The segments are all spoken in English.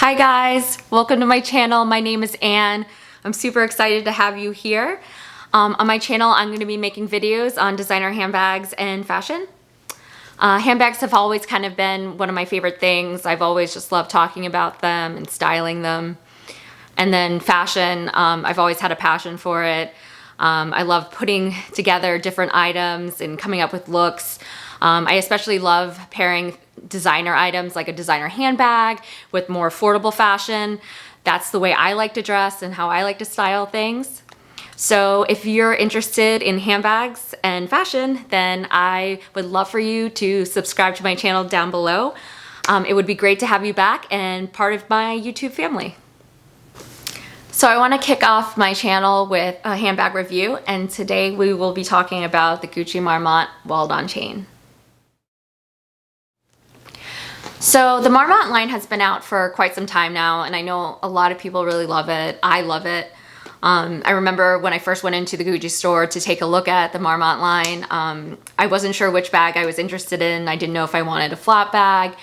Hi guys, welcome to my channel. My name is Anne. I'm super excited to have you here. On my channel, I'm going to be making videos on designer handbags and fashion. Handbags have always kind of been one of my favorite things. I've always just loved talking about them and styling them. And then fashion, I've always had a passion for it. I love putting together different items and coming up with looks. I especially love pairing designer items like a designer handbag with more affordable fashion. That's the way I like to dress and how I like to style things. So if you're interested in handbags and fashion, then I would love for you to subscribe to my channel down below. It would be great to have you back and part of my YouTube family. So I want to kick off my channel with a handbag review, and today we will be talking about the Gucci Marmont walled-on chain. So the Marmont line has been out for quite some time now, and I know a lot of people really love it. I love it. I remember when I first went into the Gucci store to take a look at the Marmont line, I wasn't sure which bag I was interested in. I didn't know if I wanted a flat bag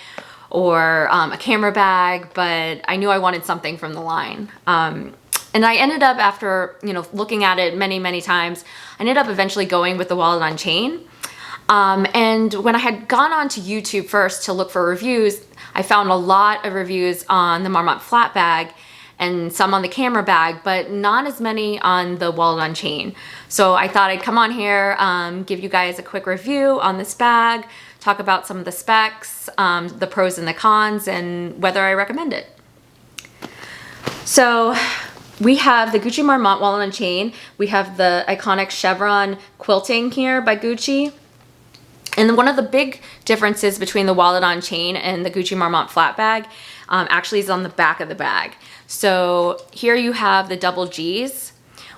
or a camera bag, but I knew I wanted something from the line. And I ended up, after looking at it many times, I ended up eventually going with the walled-on chain. And when I had gone on to YouTube first to look for reviews, I found a lot of reviews on the Marmont flat bag and some on the camera bag, but not as many on the walled-on chain. So I thought I'd come on here, give you guys a quick review on this bag, talk about some of the specs, the pros and the cons, and whether I recommend it. So we have the Gucci Marmont walled-on chain. We have the iconic chevron quilting here by Gucci. And one of the big differences between the walled-on chain and the Gucci Marmont flat bag actually is on the back of the bag. So here you have the double G's,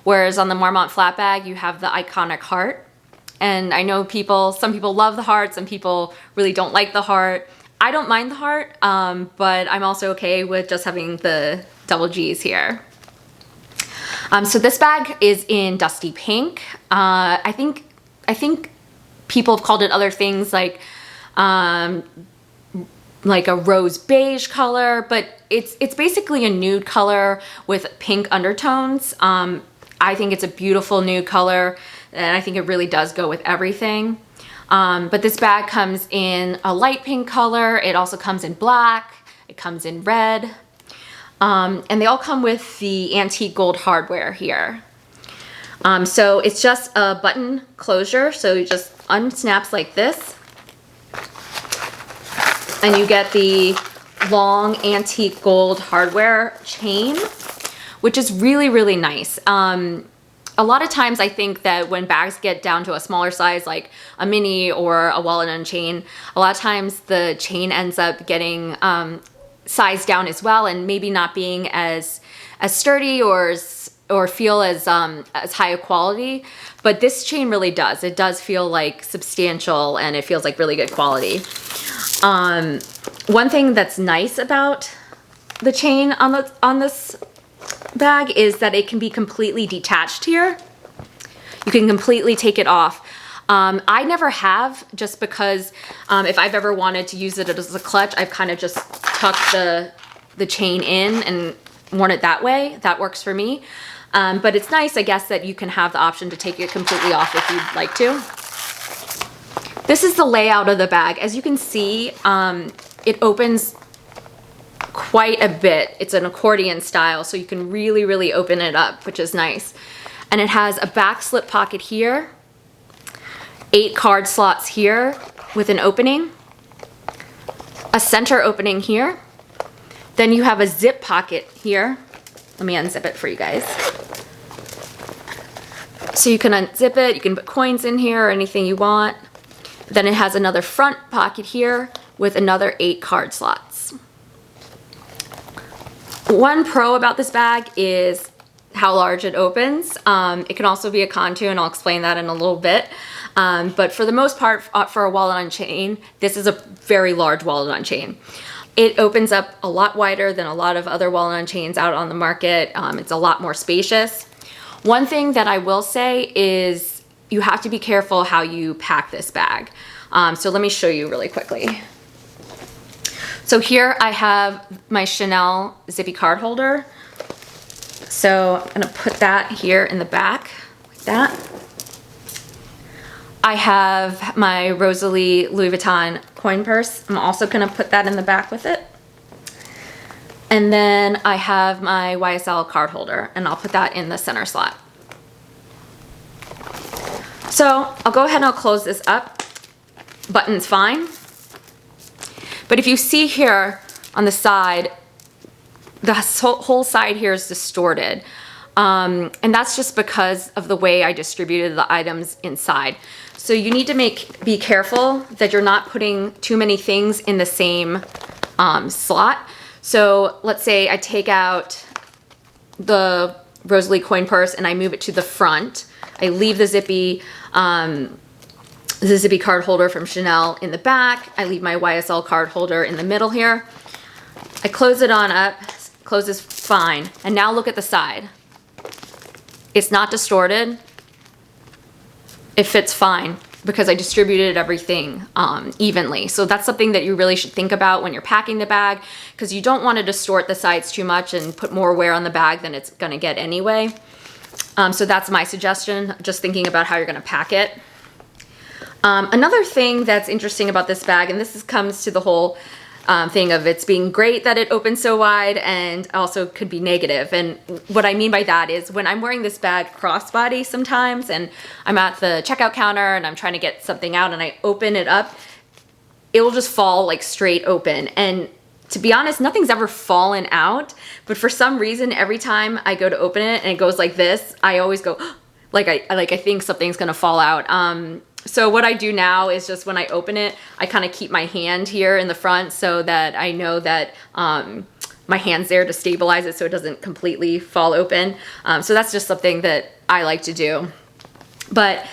whereas on the Marmont flat bag you have the iconic heart. And I know some people love the heart, some people really don't like the heart. I don't mind the heart, but I'm also okay with just having the double G's here. So this bag is in dusty pink. I think people have called it other things like a rose beige color, but it's basically a nude color with pink undertones. I think it's a beautiful nude color, and I think it really does go with everything. But this bag comes in a light pink color. It also comes in black. It comes in red. And they all come with the antique gold hardware here. So it's just a button closure, so it just unsnaps like this. And you get the long antique gold hardware chain, which is really nice. A lot of times I think that when bags get down to a smaller size, like a mini or a walled-on chain, a lot of times the chain ends up getting sized down as well, and maybe not being as sturdy or feel as high a quality. But this chain really does. It does feel like substantial, and it feels like really good quality. One thing that's nice about the chain on this bag is that it can be completely detached here. You can completely take it off. I never have, just because if I've ever wanted to use it as a clutch, I've kind of just tucked the chain in and worn it that way. That works for me. But it's nice, I guess, that you can have the option to take it completely off if you'd like to. This is the layout of the bag. As you can see, it opens quite a bit. It's an accordion style, so you can really open it up, which is nice. And it has a back slip pocket here, 8 card slots here with an opening, a center opening here. Then you have a zip pocket here. Let me unzip it for you guys. So you can unzip it, you can put coins in here or anything you want. Then it has another front pocket here with another 8 card slots. One pro about this bag is how large it opens. It can also be a con too, and I'll explain that in a little bit. But for the most part, for a walled-on chain, this is a very large walled-on chain. It opens up a lot wider than a lot of other walled-on chains out on the market. It's a lot more spacious. One thing that I will say is you have to be careful how you pack this bag. So let me show you really quickly. So here I have my Chanel zippy card holder. So I'm gonna put that here in the back, like that. I have my Rosalie Louis Vuitton coin purse. I'm also gonna put that in the back with it. And then I have my YSL card holder, and I'll put that in the center slot. So I'll go ahead and I'll close this up. Button's fine. But if you see here on the side, the whole side here is distorted. And that's just because of the way I distributed the items inside. So you need to be careful that you're not putting too many things in the same slot. So let's say I take out the Rosalie coin purse and I move it to the front. I leave the zippy card holder from Chanel in the back. I leave my YSL card holder in the middle here. I close it on up, closes fine. And now look at the side. It's not distorted. It fits fine because I distributed everything evenly. So that's something that you really should think about when you're packing the bag, because you don't want to distort the sides too much and put more wear on the bag than it's gonna get anyway. So that's my suggestion, just thinking about how you're gonna pack it. Another thing that's interesting about this bag, and this comes to the whole thing of it's being great that it opens so wide and also could be negative. And what I mean by that is when I'm wearing this bag crossbody sometimes and I'm at the checkout counter and I'm trying to get something out and I open it up, it will just fall like straight open. And to be honest, nothing's ever fallen out, but for some reason, every time I go to open it and it goes like this, I always go, like I think something's gonna fall out. So what I do now is just when I open it, I kind of keep my hand here in the front so that I know that my hand's there to stabilize it so it doesn't completely fall open. So that's just something that I like to do. But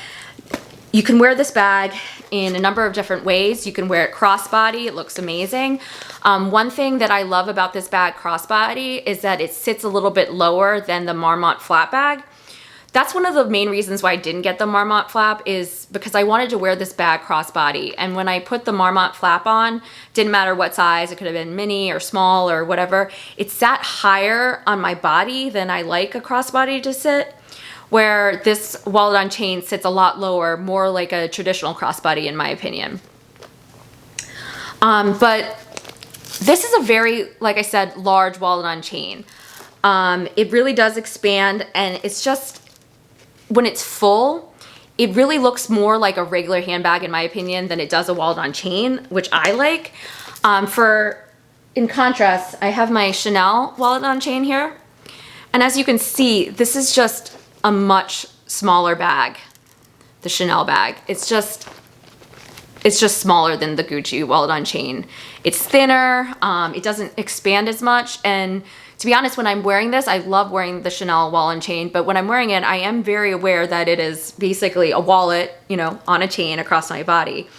you can wear this bag in a number of different ways. You can wear it crossbody, it looks amazing. One thing that I love about this bag crossbody is that it sits a little bit lower than the Marmont flat bag. That's one of the main reasons why I didn't get the Marmont flap, is because I wanted to wear this bag crossbody. And when I put the Marmont flap on, didn't matter what size, it could have been mini or small or whatever, it sat higher on my body than I like a crossbody to sit, where this wallet on chain sits a lot lower, more like a traditional crossbody in my opinion. But this is a very, like I said, large wallet on chain. It really does expand, and it's just, when it's full, it really looks more like a regular handbag in my opinion than it does a wallet on chain, which I like. In contrast, I have my Chanel wallet on chain here. And as you can see, this is just a much smaller bag, the Chanel bag. It's just smaller than the Gucci wallet on chain. It's thinner, it doesn't expand as much, and to be honest, when I'm wearing this, I love wearing the Chanel wallet on chain, but when I'm wearing it, I am very aware that it is basically a wallet, you know, on a chain across my body.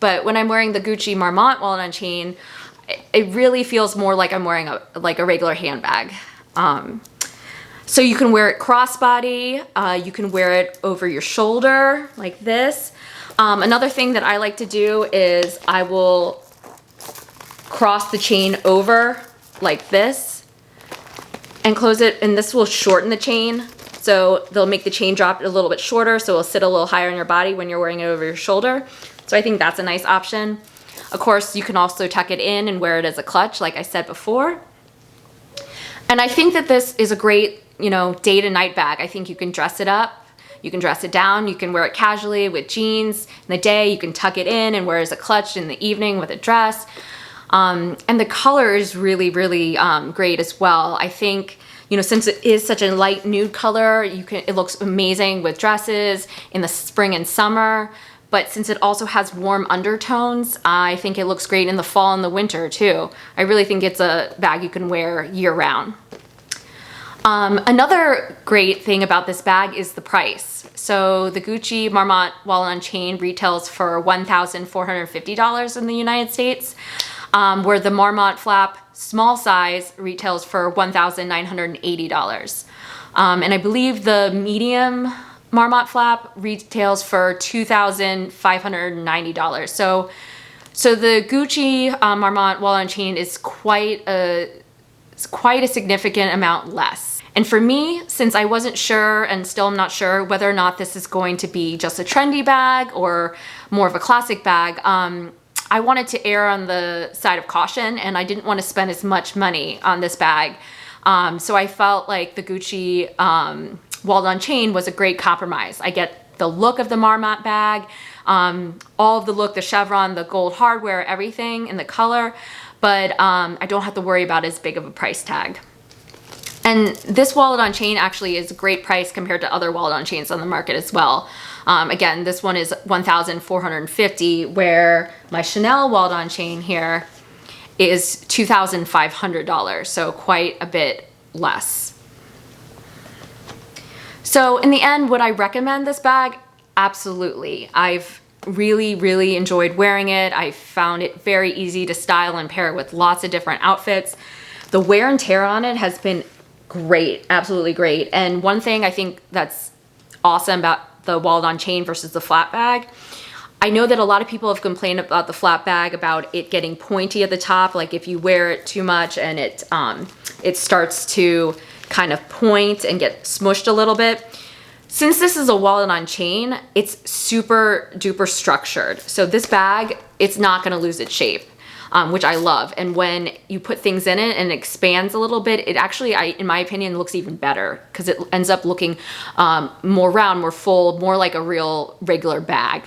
But when I'm wearing the Gucci Marmont wallet on chain, it really feels more like I'm wearing a regular handbag. So you can wear it crossbody, you can wear it over your shoulder like this. Another thing that I like to do is I will cross the chain over like this and close it, and this will shorten the chain. So they'll make the chain drop a little bit shorter, so it'll sit a little higher on your body when you're wearing it over your shoulder. So I think that's a nice option. Of course, you can also tuck it in and wear it as a clutch, like I said before. And I think that this is a great, you know, day to night bag. I think you can dress it up, you can dress it down, you can wear it casually with jeans in the day, you can tuck it in and wear it as a clutch in the evening with a dress. And the color is really, really great as well. I think, you know, since it is such a light nude color, it looks amazing with dresses in the spring and summer. But since it also has warm undertones, I think it looks great in the fall and the winter too. I really think it's a bag you can wear year round. Another great thing about this bag is the price. So the Gucci Marmont wallet on chain retails for $1,450 in the United States. Where the Marmont flap small size retails for $1,980. And I believe the medium Marmont flap retails for $2,590. So So the Gucci Marmont wallet on chain is quite a significant amount less. And for me, since I wasn't sure and still am not sure whether or not this is going to be just a trendy bag or more of a classic bag, I wanted to err on the side of caution, and I didn't want to spend as much money on this bag. So I felt like the Gucci wallet on chain was a great compromise. I get the look of the Marmont bag, all of the look, the chevron, the gold hardware, everything, and the color, but I don't have to worry about as big of a price tag. And this wallet on chain actually is a great price compared to other wallet on chains on the market as well. Again, this one is $1,450, where my Chanel wallet on chain here is $2,500, so quite a bit less. So in the end, would I recommend this bag? Absolutely. I've really enjoyed wearing it. I found it very easy to style and pair with lots of different outfits. The wear and tear on it has been great, absolutely great. And one thing I think that's awesome about the wallet on chain versus the flat bag, I know that a lot of people have complained about the flat bag, about it getting pointy at the top, like if you wear it too much and it starts to kind of point and get smushed a little bit. Since this is a wallet on chain, it's super duper structured. So this bag, it's not gonna lose its shape. Which I love. And when you put things in it and it expands a little bit, it actually, in my opinion, looks even better, because it ends up looking more round, more full, more like a real regular bag.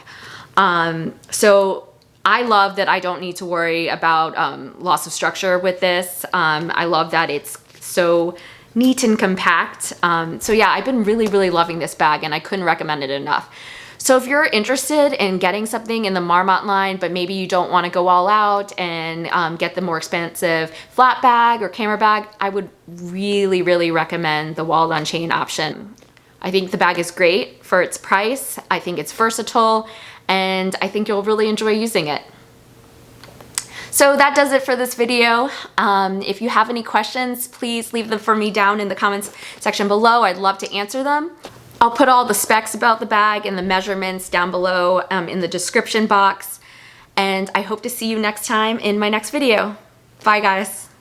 So I love that I don't need to worry about loss of structure with this. I love that it's so neat and compact. So yeah, I've been really loving this bag, and I couldn't recommend it enough. So if you're interested in getting something in the Marmont line, but maybe you don't want to go all out and get the more expensive flat bag or camera bag, I would really recommend the wallet on chain option. I think the bag is great for its price. I think it's versatile, and I think you'll really enjoy using it. So that does it for this video. If you have any questions, please leave them for me down in the comments section below. I'd love to answer them. I'll put all the specs about the bag and the measurements down below in the description box. And I hope to see you next time in my next video. Bye guys.